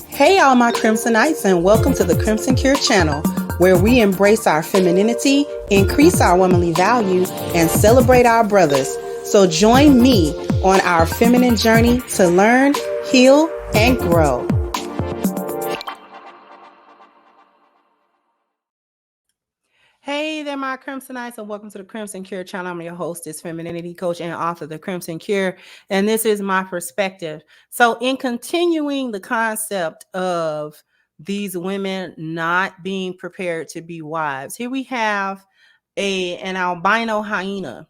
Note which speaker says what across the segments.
Speaker 1: Hey, all my Crimsonites, and welcome to the Crimson Cure channel, where we embrace our femininity, increase our womanly value, and celebrate our brothers. So join me on our feminine journey to learn, heal, and grow. Hey there, my Crimsonites, and welcome to the Crimson Cure channel. I'm your hostess, femininity coach, and author of the Crimson Cure, and this is my perspective. So in continuing the concept of these women not being prepared to be wives, here we have an albino hyena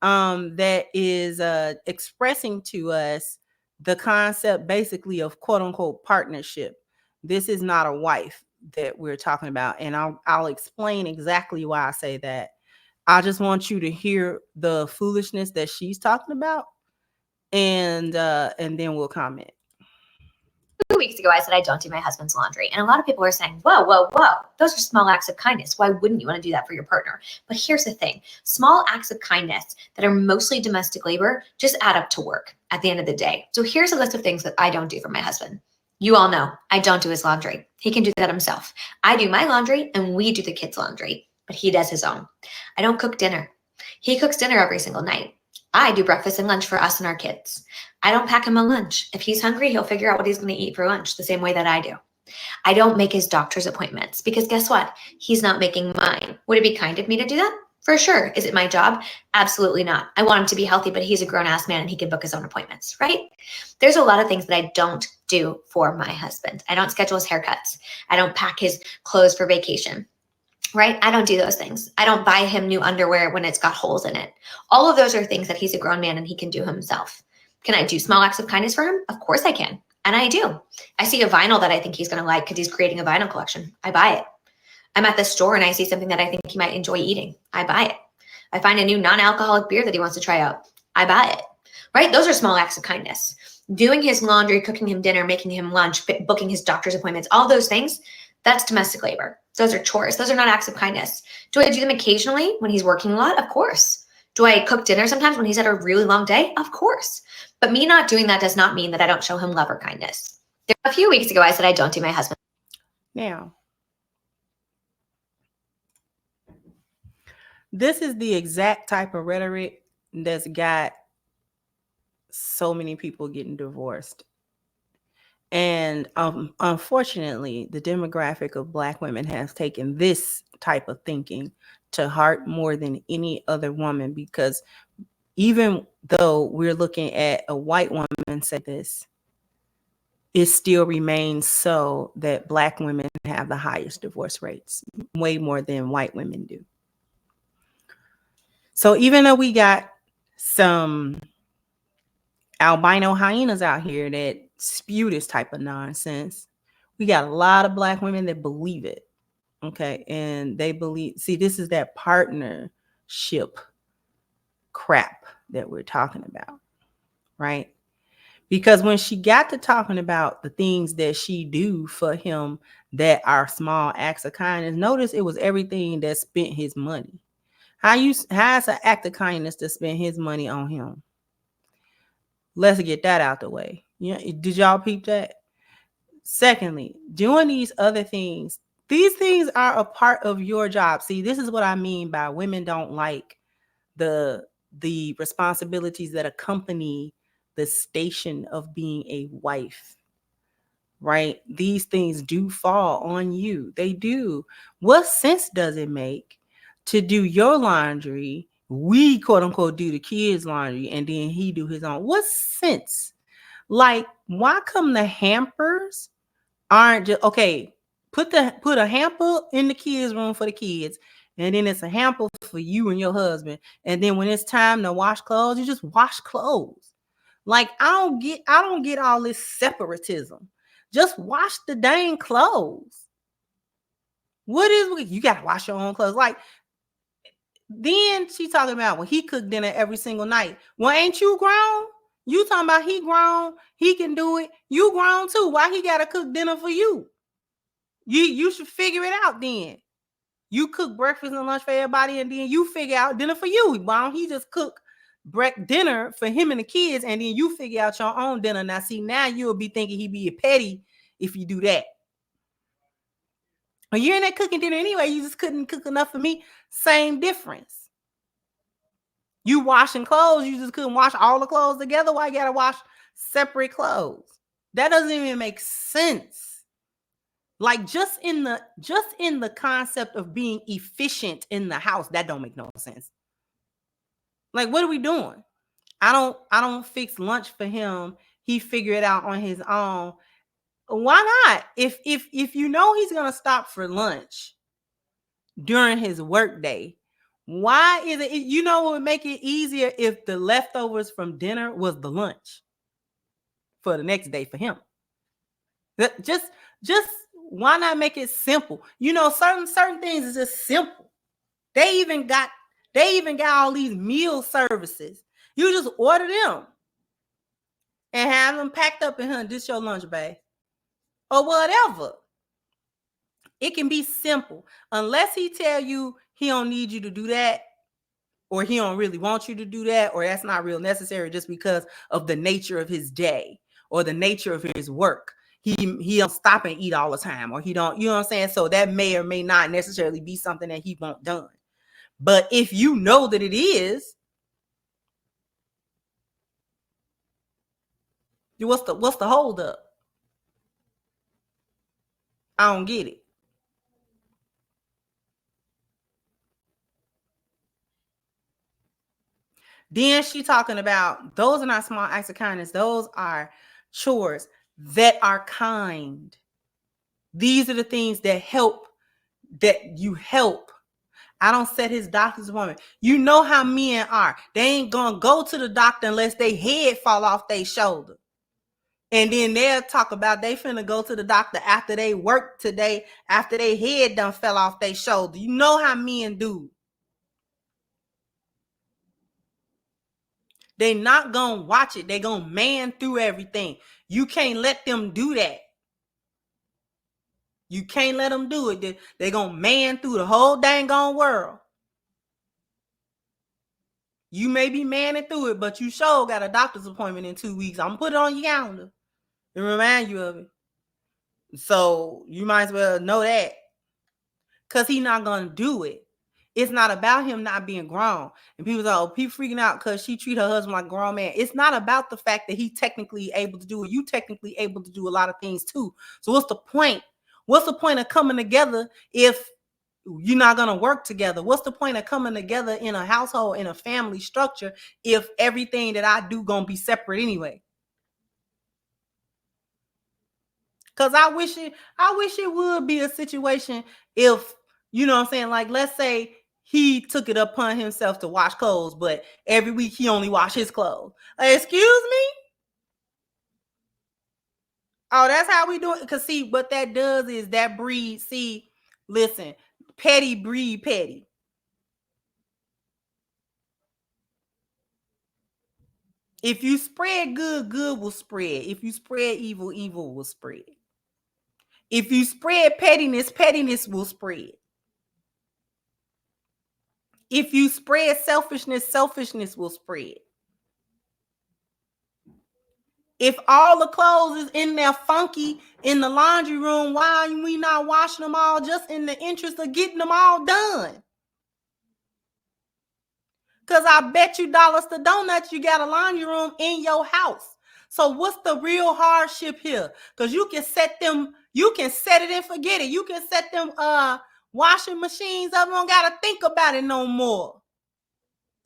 Speaker 1: that is expressing to us the concept basically of quote unquote partnership. This is not a wife that we're talking about, and I'll explain exactly why I say that. I just want you to hear the foolishness that she's talking about, and then we'll comment.
Speaker 2: 2 weeks ago, I said I don't do my husband's laundry. And a lot of people are saying, whoa, whoa, whoa, those are small acts of kindness. Why wouldn't you want to do that for your partner? But here's the thing. Small acts of kindness that are mostly domestic labor just add up to work at the end of the day. So here's a list of things that I don't do for my husband. You all know I don't do his laundry. He can do that himself. I do my laundry and we do the kids' laundry, but he does his own. I don't cook dinner. He cooks dinner every single night. I do breakfast and lunch for us and our kids. I don't pack him a lunch. If he's hungry, he'll figure out what he's going to eat for lunch the same way that I do. I don't make his doctor's appointments because guess what? He's not making mine. Would it be kind of me to do that? For sure. Is it my job? Absolutely not. I want him to be healthy, but he's a grown-ass man and he can book his own appointments, right? There's a lot of things that I don't do for my husband. I don't schedule his haircuts. I don't pack his clothes for vacation. Right? I don't do those things. I don't buy him new underwear when it's got holes in it. All of those are things that he's a grown man and he can do himself. Can I do small acts of kindness for him? Of course I can. And I do. I see a vinyl that I think he's going to like because he's creating a vinyl collection. I buy it. I'm at the store and I see something that I think he might enjoy eating. I buy it. I find a new non-alcoholic beer that he wants to try out. I buy it. Right? Those are small acts of kindness. Doing his laundry, cooking him dinner, making him lunch, booking his doctor's appointments, all those things, that's domestic labor. Those are chores. Those are not acts of kindness. Do I do them occasionally when he's working a lot? Of course. Do I cook dinner sometimes when he's had a really long day? Of course. But me not doing that does not mean that I don't show him love or kindness. A few weeks ago, I said I don't do my husband.
Speaker 1: Now, this is the exact type of rhetoric that's got so many people getting divorced. And unfortunately, the demographic of Black women has taken this type of thinking to heart more than any other woman, because even though we're looking at a white woman say this, it still remains so that Black women have the highest divorce rates, way more than white women do. So even though we got some albino hyenas out here that spew this type of nonsense, we got a lot of Black women that believe it. Okay. And they believe, see, this is that partnership crap that we're talking about, right? Because when she got to talking about the things that she do for him that are small acts of kindness, notice it was everything that spent his money. How's an act of kindness to spend his money on him? Let's get that out the way. Yeah, did y'all peep that? Secondly, doing these other things, these things are a part of your job. See, this is what I mean by women don't like the responsibilities that accompany the station of being a wife, right? These things do fall on you. They do. What sense does it make to do your laundry? We quote unquote do the kids' laundry and then he do his own. What sense? Like, why come the hampers aren't just okay? Put a hamper in the kids' room for the kids, and then it's a hamper for you and your husband. And then when it's time to wash clothes, you just wash clothes. Like, I don't get all this separatism. Just wash the dang clothes. What is you gotta wash your own clothes? Like, then she talking about, well, he cooked dinner every single night. Well, ain't you grown? You talking about he grown, he can do it. You grown too. Why he gotta cook dinner for you? You should figure it out then. You cook breakfast and lunch for everybody, and then you figure out dinner for you. Why don't he just cook dinner for him and the kids, and then you figure out your own dinner? Now, see, now you'll be thinking he be petty if you do that. When you're in that cooking dinner anyway, you just couldn't cook enough for me. Same difference. You washing clothes, you just couldn't wash all the clothes together. Why you gotta wash separate clothes? That doesn't even make sense. Like just in the concept of being efficient in the house, that don't make no sense. Like, what are we doing? I don't fix lunch for him. He figure it out on his own. Why not? If you know he's gonna stop for lunch during his work day, why is it, you know, what would make it easier if the leftovers from dinner was the lunch for the next day for him? Just why not make it simple? You know, certain things is just simple. They even got all these meal services. You just order them and have them packed up and this your lunch bag or whatever. It can be simple. Unless he tell you he don't need you to do that, or he don't really want you to do that, or that's not real necessary just because of the nature of his day or the nature of his work. He don't stop and eat all the time, or he don't, you know what I'm saying? So that may or may not necessarily be something that he won't done. But if you know that it is, what's the hold up? I don't get it. Then she talking about those are not small acts of kindness. Those are chores that are kind. These are the things that help, that you help. I don't set his doctor's appointment. You know how men are. They ain't gonna go to the doctor unless they head fall off their shoulder. And then they'll talk about they finna go to the doctor after they work today, after they head done fell off their shoulder. You know how men do. They not gonna watch it. They gonna man through everything. You can't let them do that. You can't let them do it. They gonna man through the whole dang on world. You may be manning through it, but you sure got a doctor's appointment in 2 weeks. I'm gonna put it on your calendar and remind you of it. So you might as well know that, because he's not gonna do it. It's not about him not being grown. And people say, oh, people freaking out because she treat her husband like a grown man. It's not about the fact that he technically able to do it. You technically able to do a lot of things too. So what's the point? What's the point of coming together if you're not going to work together? What's the point of coming together in a household, in a family structure, if everything that I do going to be separate anyway? Because I wish it would be a situation if, you know what I'm saying, like, let's say he took it upon himself to wash clothes, but every week he only wash his clothes. Excuse me? Oh, that's how we do it? Because see, what that does is that breeds, see, listen, petty breed petty. If you spread good, good will spread. If you spread evil, evil will spread. If you spread pettiness, pettiness will spread. If you spread selfishness, selfishness will spread. If all the clothes is in there funky in the laundry room, why are we not washing them all just in the interest of getting them all done? Because I bet you dollars to donuts you got a laundry room in your house. So what's the real hardship here? Because you can set it and forget it. You can set them washing machines up. You don't got to think about it no more.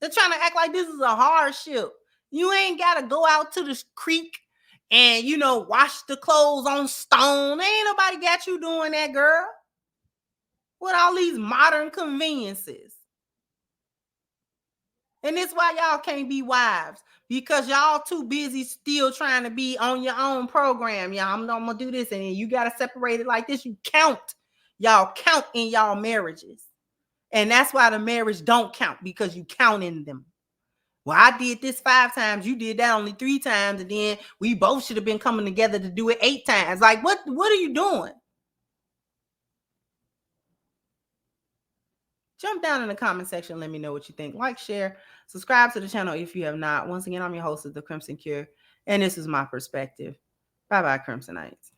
Speaker 1: They're trying to act like this is a hardship. You ain't got to go out to the creek and, you know, wash the clothes on stone. Ain't nobody got you doing that, girl. With all these modern conveniences. And it's why y'all can't be wives, because y'all too busy still trying to be on your own program. Y'all, I'm gonna do this, and then you gotta separate it like this. You count. Y'all count in y'all marriages. And that's why the marriage don't count, because you count in them. Well, I did this 5 times, you did that only 3 times, and then we both should have been coming together to do it 8 times. Like, what are you doing? Jump down in the comment section. Let me know what you think. Like, share, subscribe to the channel if you have not. Once again, I'm your host of The Crimson Cure, and this is my perspective. Bye-bye, Crimsonites.